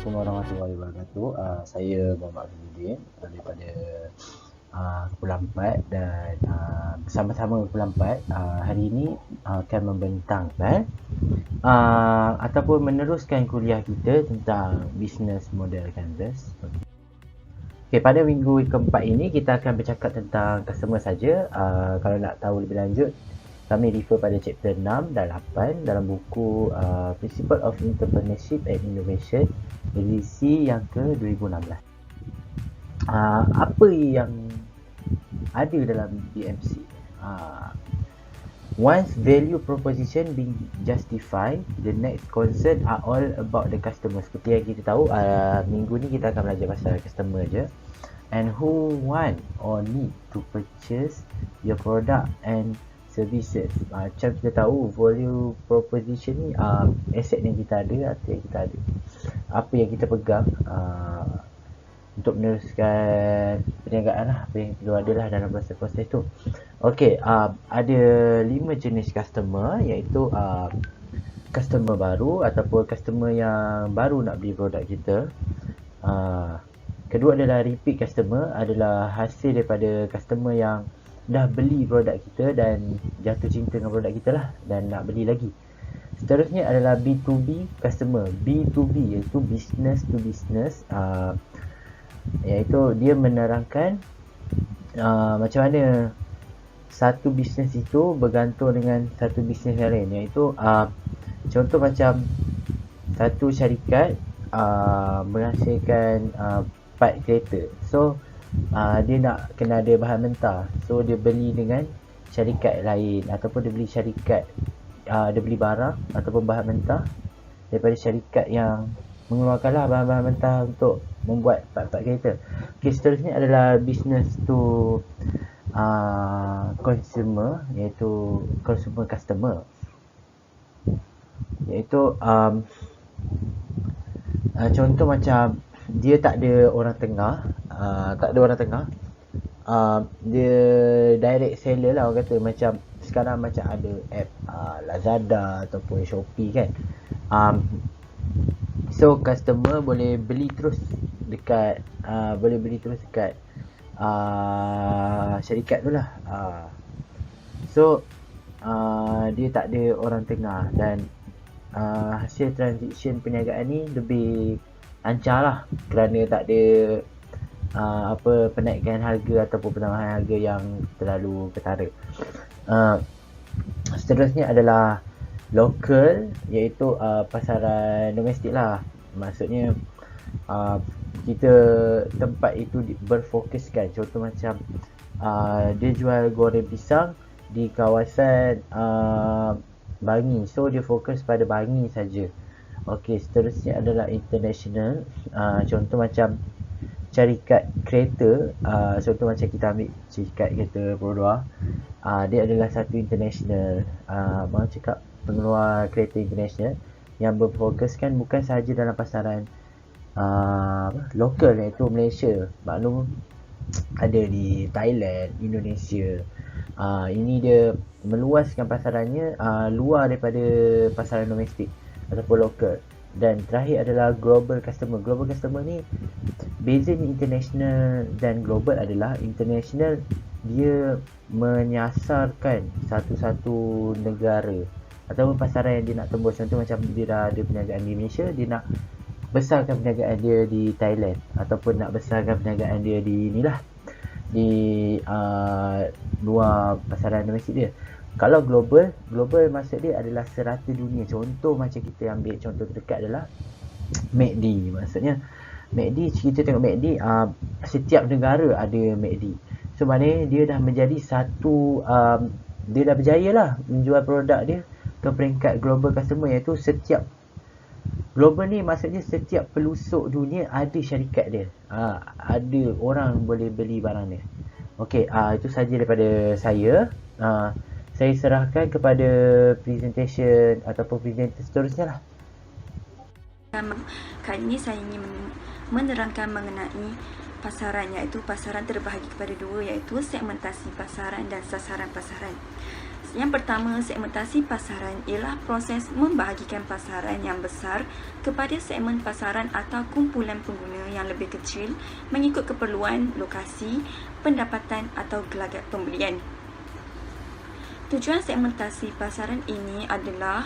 Assalamualaikum warahmatullahi wabarakatuh. Saya Muhammad Abidin daripada Kumpulan 4 dan bersama-sama Kumpulan 4 hari ini akan membentangkan ataupun meneruskan kuliah kita tentang Business Model Canvas. Okay, pada minggu keempat ini kita akan bercakap tentang customer saja. Kalau nak tahu lebih lanjut, kami refer pada chapter 6 dan 8 dalam buku Principle of Entrepreneurship and Innovation edisi yang ke-2016. Apa yang ada dalam BMC? Once value proposition being justified, the next concern are all about the customer. Seperti yang kita tahu, minggu ni kita akan belajar pasal customer je. And who want or need to purchase your product and services. Macam kita tahu, value proposition ni aset yang kita ada atau yang kita ada, apa yang kita pegang untuk meneruskan perniagaan lah, apa yang perlu ada lah dalam proses-proses tu. Okay, ada 5 jenis customer, iaitu customer baru ataupun customer yang baru nak beli produk kita. Kedua adalah repeat customer, adalah hasil daripada customer yang dah beli produk kita dan jatuh cinta dengan produk kita lah dan nak beli lagi. Seterusnya adalah B2B customer. B2B iaitu business to business, iaitu dia menerangkan macam mana satu bisnes itu bergantung dengan satu bisnes yang lain, iaitu contoh macam satu syarikat menghasilkan part kereta. So dia nak kena ada bahan mentah, so dia beli dengan syarikat lain, ataupun dia beli syarikat dia beli barang ataupun bahan mentah daripada syarikat yang mengeluarkanlah bahan-bahan mentah untuk membuat part-part kereta. Okay, seterusnya adalah business to consumer, iaitu consumer customer, iaitu contoh macam dia tak ada orang tengah, dia direct seller lah orang kata. Macam sekarang macam ada app Lazada ataupun Shopee kan. So customer boleh beli terus dekat syarikat tu lah. So dia tak ada orang tengah dan hasil transaction perniagaan ni lebih lancar lah, kerana tak ada penaikan harga ataupun penambahan harga yang terlalu ketara. Seterusnya adalah local, iaitu pasaran domestik lah. Maksudnya kita tempat itu berfokuskan. Contoh macam dia jual goreng pisang di kawasan Bangi, so dia fokus pada Bangi saja. Okey, seterusnya adalah international. Contoh macam syarikat kereta, contoh macam kita ambil syarikat kereta Perodua, dia adalah satu international, cakap pengeluar kereta international yang berfokuskan bukan sahaja dalam pasaran lokal, iaitu Malaysia. Maklum ada di Thailand, Indonesia. Ini dia meluaskan pasarannya luar daripada pasaran domestik ataupun lokal. Dan terakhir adalah global customer. Global customer ni, bezanya international dan global adalah international dia menyasarkan satu-satu negara ataupun pasaran yang dia nak tembus. Contoh macam dia dah ada perniagaan di Malaysia, dia nak besarkan perniagaan dia di Thailand, ataupun nak besarkan perniagaan dia di luar pasaran domestik dia. Kalau global maksud dia adalah serata dunia. Contoh macam kita ambil contoh terdekat adalah McD. Maksudnya McD, kita tengok McD, setiap negara ada McD. So maknanya dia dah menjadi satu, dia dah berjaya lah menjual produk dia ke peringkat global customer, iaitu setiap global ni maksudnya setiap pelusuk dunia ada syarikat dia, ada orang boleh beli barang dia. Okey, itu saja daripada saya. Saya serahkan kepada presentation ataupun presenter seterusnya lah. Kali ini saya ingin menerangkan mengenai pasaran, iaitu pasaran terbahagi kepada dua, iaitu segmentasi pasaran dan sasaran pasaran. Yang pertama, segmentasi pasaran ialah proses membahagikan pasaran yang besar kepada segmen pasaran atau kumpulan pengguna yang lebih kecil mengikut keperluan, lokasi, pendapatan atau gelagat pembelian. Tujuan segmentasi pasaran ini adalah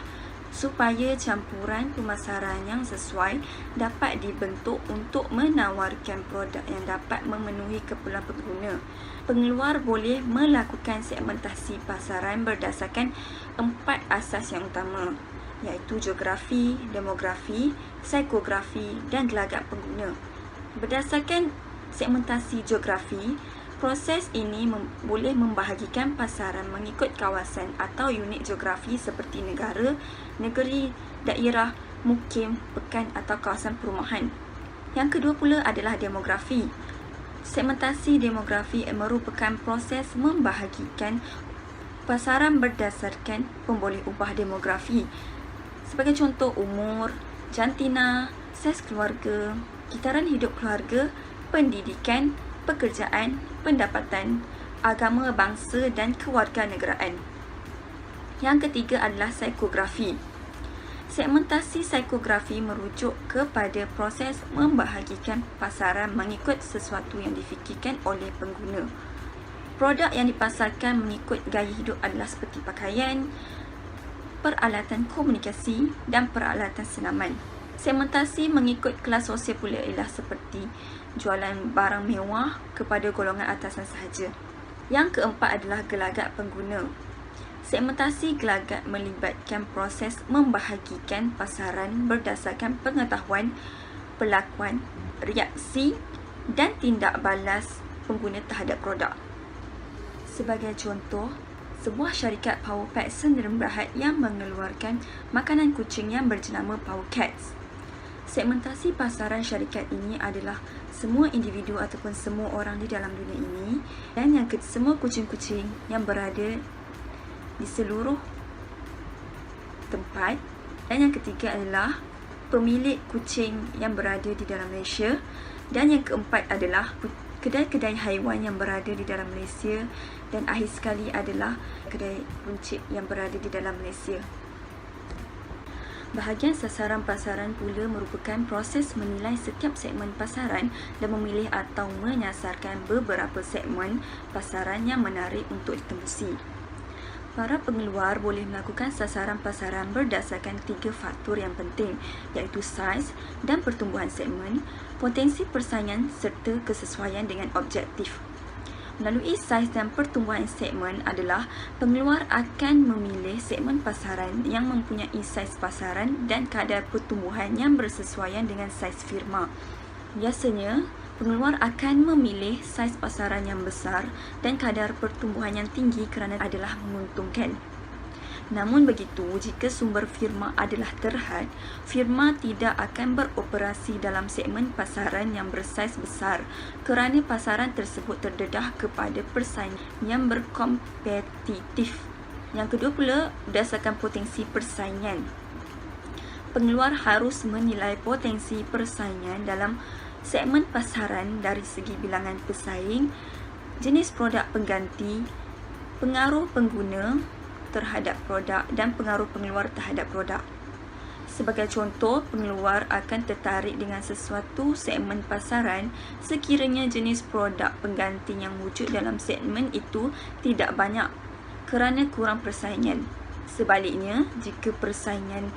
supaya campuran pemasaran yang sesuai dapat dibentuk untuk menawarkan produk yang dapat memenuhi keperluan pengguna. Pengeluar boleh melakukan segmentasi pasaran berdasarkan 4 asas yang utama, iaitu geografi, demografi, psikografi dan gelagat pengguna. Berdasarkan segmentasi geografi, proses ini boleh membahagikan pasaran mengikut kawasan atau unit geografi seperti negara, negeri, daerah, mukim, pekan atau kawasan perumahan. Yang kedua pula adalah demografi. Segmentasi demografi merupakan proses membahagikan pasaran berdasarkan pemboleh upah demografi. Sebagai contoh, umur, jantina, saiz keluarga, kitaran hidup keluarga, pendidikan, pekerjaan, pendapatan, agama, bangsa dan kewarganegaraan. Yang ketiga adalah psikografi. Segmentasi psikografi merujuk kepada proses membahagikan pasaran mengikut sesuatu yang difikirkan oleh pengguna. Produk yang dipasarkan mengikut gaya hidup adalah seperti pakaian, peralatan komunikasi dan peralatan senaman. Segmentasi mengikut kelas sosial pula ialah seperti jualan barang mewah kepada golongan atasan sahaja. Yang keempat adalah gelagat pengguna. Segmentasi gelagat melibatkan proses membahagikan pasaran berdasarkan pengetahuan, perlakuan, reaksi dan tindak balas pengguna terhadap produk. Sebagai contoh, sebuah syarikat Power Pet cenderung berhad yang mengeluarkan makanan kucing yang berjenama Power Cats. Segmentasi pasaran syarikat ini adalah semua individu ataupun semua orang di dalam dunia ini, dan yang semua kucing-kucing yang berada di seluruh tempat. Dan yang ketiga adalah pemilik kucing yang berada di dalam Malaysia. Dan yang keempat adalah kedai-kedai haiwan yang berada di dalam Malaysia. Dan akhir sekali adalah kedai runcit yang berada di dalam Malaysia. Bahagian sasaran pasaran pula merupakan proses menilai setiap segmen pasaran dan memilih atau menyasarkan beberapa segmen pasaran yang menarik untuk ditembusi. Para pengeluar boleh melakukan sasaran pasaran berdasarkan 3 faktor yang penting, iaitu saiz dan pertumbuhan segmen, potensi persaingan serta kesesuaian dengan objektif. Melalui saiz dan pertumbuhan segmen adalah pengeluar akan memilih segmen pasaran yang mempunyai saiz pasaran dan kadar pertumbuhan yang bersesuaian dengan saiz firma. Biasanya, pengeluar akan memilih saiz pasaran yang besar dan kadar pertumbuhan yang tinggi kerana adalah menguntungkan. Namun begitu, jika sumber firma adalah terhad, firma tidak akan beroperasi dalam segmen pasaran yang bersaiz besar kerana pasaran tersebut terdedah kepada persaingan yang berkompetitif. Yang kedua pula, berdasarkan potensi persaingan. Pengeluar harus menilai potensi persaingan dalam segmen pasaran dari segi bilangan pesaing, jenis produk pengganti, pengaruh pengguna terhadap produk dan pengaruh pengeluar terhadap produk. Sebagai contoh, pengeluar akan tertarik dengan sesuatu segmen pasaran sekiranya jenis produk pengganti yang wujud dalam segmen itu tidak banyak kerana kurang persaingan. Sebaliknya, jika persaingan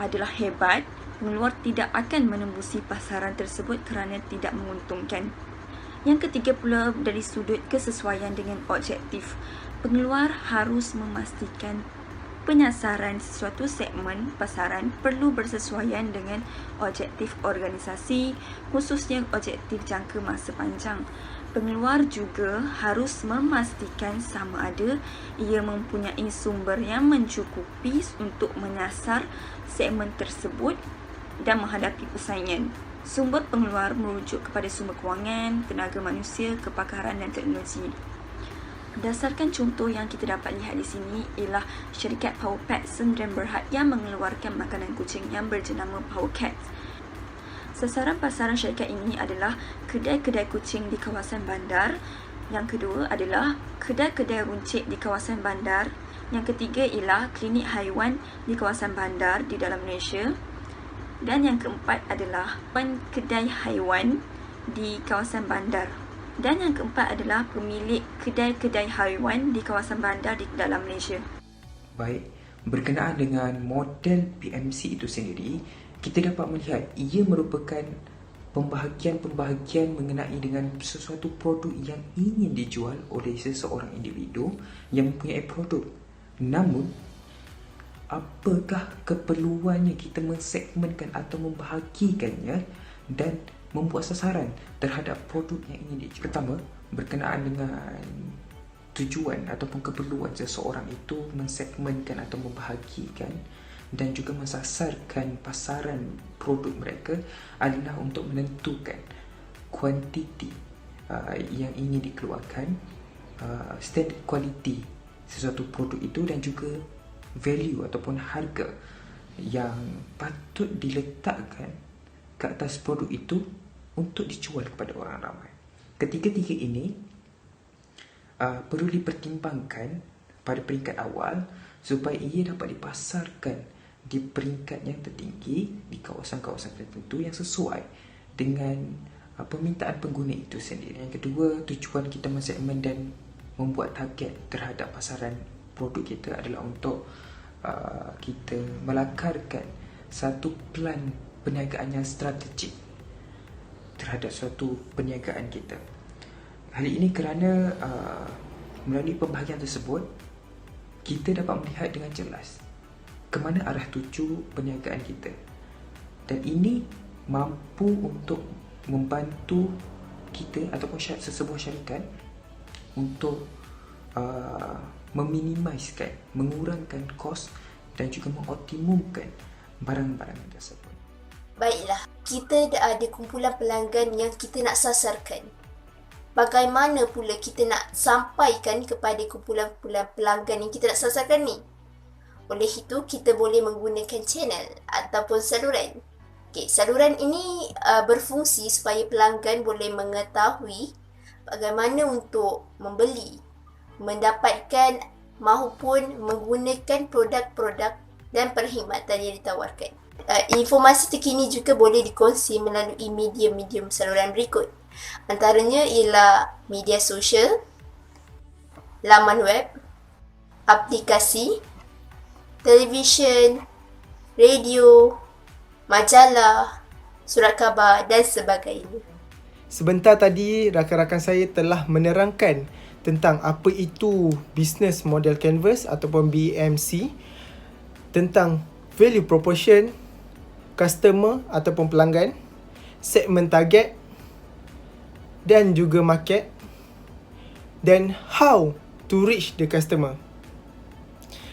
adalah hebat, pengeluar tidak akan menembusi pasaran tersebut kerana tidak menguntungkan. Yang ketiga pula, dari sudut kesesuaian dengan objektif. Pengeluar harus memastikan penyasaran sesuatu segmen pasaran perlu bersesuaian dengan objektif organisasi, khususnya objektif jangka masa panjang. Pengeluar juga harus memastikan sama ada ia mempunyai sumber yang mencukupi untuk menyasar segmen tersebut dan menghadapi persaingan. Sumber pengeluar merujuk kepada sumber kewangan, tenaga manusia, kepakaran dan teknologi. Berdasarkan contoh yang kita dapat lihat di sini ialah syarikat Power Pet cenderung berhad yang mengeluarkan makanan kucing yang berjenama Power Cats. Sasaran pasaran syarikat ini adalah kedai-kedai kucing di kawasan bandar, Yang kedua adalah kedai-kedai runcit di kawasan bandar. Yang ketiga ialah klinik haiwan di kawasan bandar di dalam Malaysia. Dan yang keempat adalah kedai haiwan di kawasan bandar. Dan yang keempat adalah pemilik kedai-kedai haiwan di kawasan bandar di dalam Malaysia. Baik, berkenaan dengan model PMC itu sendiri, kita dapat melihat ia merupakan pembahagian-pembahagian mengenai dengan sesuatu produk yang ingin dijual oleh seseorang individu yang mempunyai produk. Namun, apakah keperluannya kita mensegmenkan atau membahagikannya dan membuat sasaran terhadap produk yang ingin dijual? Pertama, berkenaan dengan tujuan ataupun keperluan seseorang itu mensegmenkan atau membahagikan dan juga mensasarkan pasaran produk mereka adalah untuk menentukan kuantiti yang ingin dikeluarkan, standard quality sesuatu produk itu dan juga value ataupun harga yang patut diletakkan ke atas produk itu untuk dijual kepada orang ramai. Ketiga-tiga ini perlu dipertimbangkan pada peringkat awal supaya ia dapat dipasarkan di peringkat yang tertinggi di kawasan-kawasan tertentu yang sesuai dengan permintaan pengguna itu sendiri. Yang kedua, tujuan kita mensegmen dan membuat target terhadap pasaran produk kita adalah untuk kita melakarkan satu plan perniagaan yang strategik terhadap suatu perniagaan kita. Hal ini kerana melalui pembahagian tersebut kita dapat melihat dengan jelas ke mana arah tuju perniagaan kita, dan ini mampu untuk membantu kita ataupun sesebuah syarikat untuk meminimaliskan, mengurangkan kos dan juga mengoptimumkan barang-barang tersebut. Baiklah, kita dah ada kumpulan pelanggan yang kita nak sasarkan. Bagaimana pula kita nak sampaikan kepada kumpulan pelanggan yang kita nak sasarkan ni? Oleh itu, kita boleh menggunakan channel ataupun saluran. Okay, saluran ini berfungsi supaya pelanggan boleh mengetahui bagaimana untuk membeli, mendapatkan maupun menggunakan produk-produk dan perkhidmatan yang ditawarkan. Informasi terkini juga boleh dikongsi melalui medium-medium saluran berikut. Antaranya ialah media sosial, laman web, aplikasi, televisyen, radio, majalah, surat khabar dan sebagainya. Sebentar tadi rakan-rakan saya telah menerangkan tentang apa itu business model canvas ataupun BMC, tentang value proposition, customer ataupun pelanggan, segmen target dan juga market, dan how to reach the customer.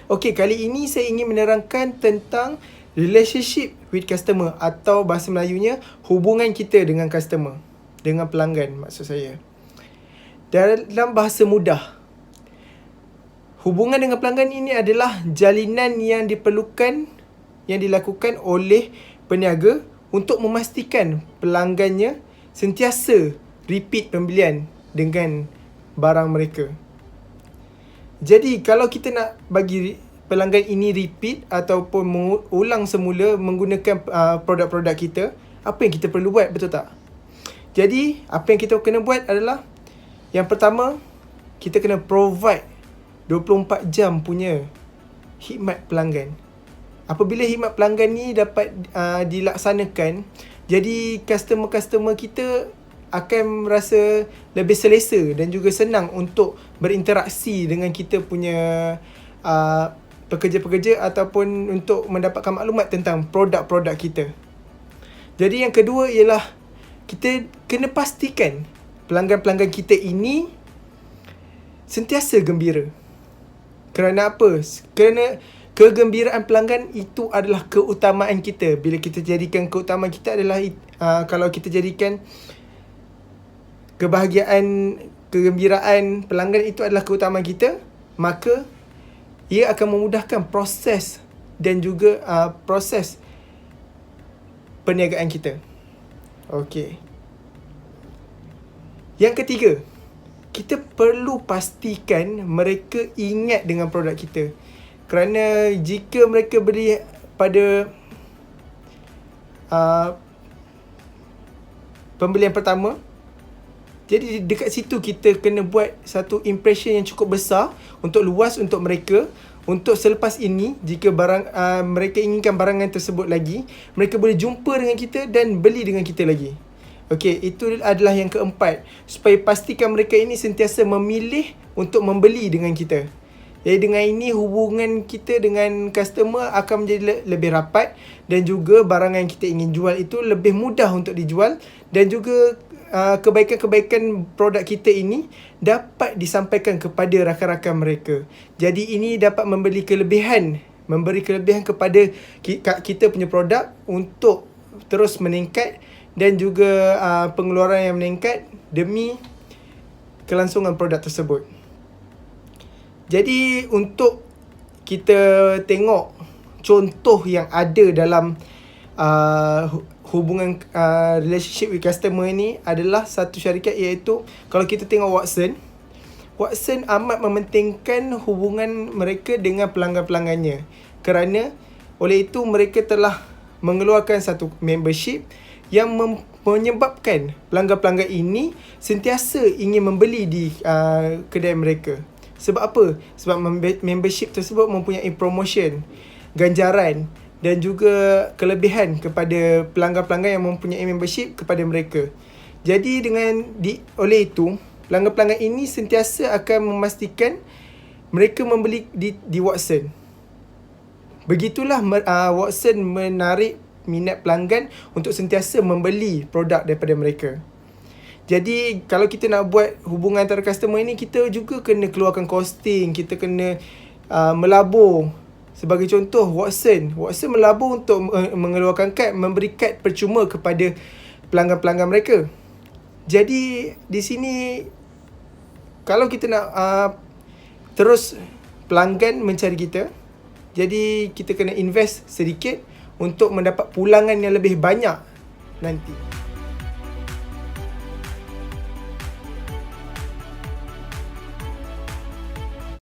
Okey, kali ini saya ingin menerangkan tentang relationship with customer atau bahasa Melayunya hubungan kita dengan customer, dengan pelanggan maksud saya. Dalam bahasa mudah, hubungan dengan pelanggan ini adalah jalinan yang diperlukan, yang dilakukan oleh peniaga untuk memastikan pelanggannya sentiasa repeat pembelian dengan barang mereka. Jadi kalau kita nak bagi pelanggan ini repeat ataupun mengulang semula menggunakan produk-produk kita, apa yang kita perlu buat, betul tak? Jadi apa yang kita kena buat adalah, yang pertama, kita kena provide 24 jam punya khidmat pelanggan. Apabila khidmat pelanggan ni dapat dilaksanakan, jadi customer-customer kita akan merasa lebih selesa dan juga senang untuk berinteraksi dengan kita punya pekerja-pekerja ataupun untuk mendapatkan maklumat tentang produk-produk kita. Jadi yang kedua ialah kita kena pastikan pelanggan-pelanggan kita ini sentiasa gembira. Kerana apa? Kerana kegembiraan pelanggan itu adalah keutamaan kita. Bila kita jadikan keutamaan kita adalah kalau kita jadikan kebahagiaan, kegembiraan pelanggan itu adalah keutamaan kita, maka ia akan memudahkan proses dan juga proses perniagaan kita. Okey. Yang ketiga, kita perlu pastikan mereka ingat dengan produk kita. Kerana jika mereka beli pada pembelian pertama, jadi dekat situ kita kena buat satu impression yang cukup besar untuk luas untuk mereka. Untuk selepas ini, jika mereka inginkan barangan tersebut lagi, mereka boleh jumpa dengan kita dan beli dengan kita lagi. Okey, itu adalah yang keempat. Supaya pastikan mereka ini sentiasa memilih untuk membeli dengan kita. Jadi dengan ini hubungan kita dengan customer akan menjadi lebih rapat dan juga barang yang kita ingin jual itu lebih mudah untuk dijual dan juga kebaikan-kebaikan produk kita ini dapat disampaikan kepada rakan-rakan mereka. Jadi ini dapat memberi kelebihan kepada kita punya produk untuk terus meningkat dan juga pengeluaran yang meningkat demi kelangsungan produk tersebut. Jadi untuk kita tengok contoh yang ada dalam hubungan relationship with customer ni adalah satu syarikat, iaitu kalau kita tengok Watson amat mementingkan hubungan mereka dengan pelanggan-pelanggannya. Kerana oleh itu mereka telah mengeluarkan satu membership yang menyebabkan pelanggan-pelanggan ini sentiasa ingin membeli di kedai mereka. Sebab apa? Sebab membership tersebut mempunyai promotion, ganjaran dan juga kelebihan kepada pelanggan-pelanggan yang mempunyai membership kepada mereka. Jadi oleh itu, pelanggan-pelanggan ini sentiasa akan memastikan mereka membeli di Watson. Begitulah Watson menarik minat pelanggan untuk sentiasa membeli produk daripada mereka. Jadi kalau kita nak buat hubungan antara customer ini, kita juga kena keluarkan costing, kita kena melabur. Sebagai contoh, Watson melabur untuk mengeluarkan kad, memberi kad percuma kepada pelanggan-pelanggan mereka. Jadi di sini kalau kita nak terus pelanggan mencari kita, jadi kita kena invest sedikit untuk mendapat pulangan yang lebih banyak nanti.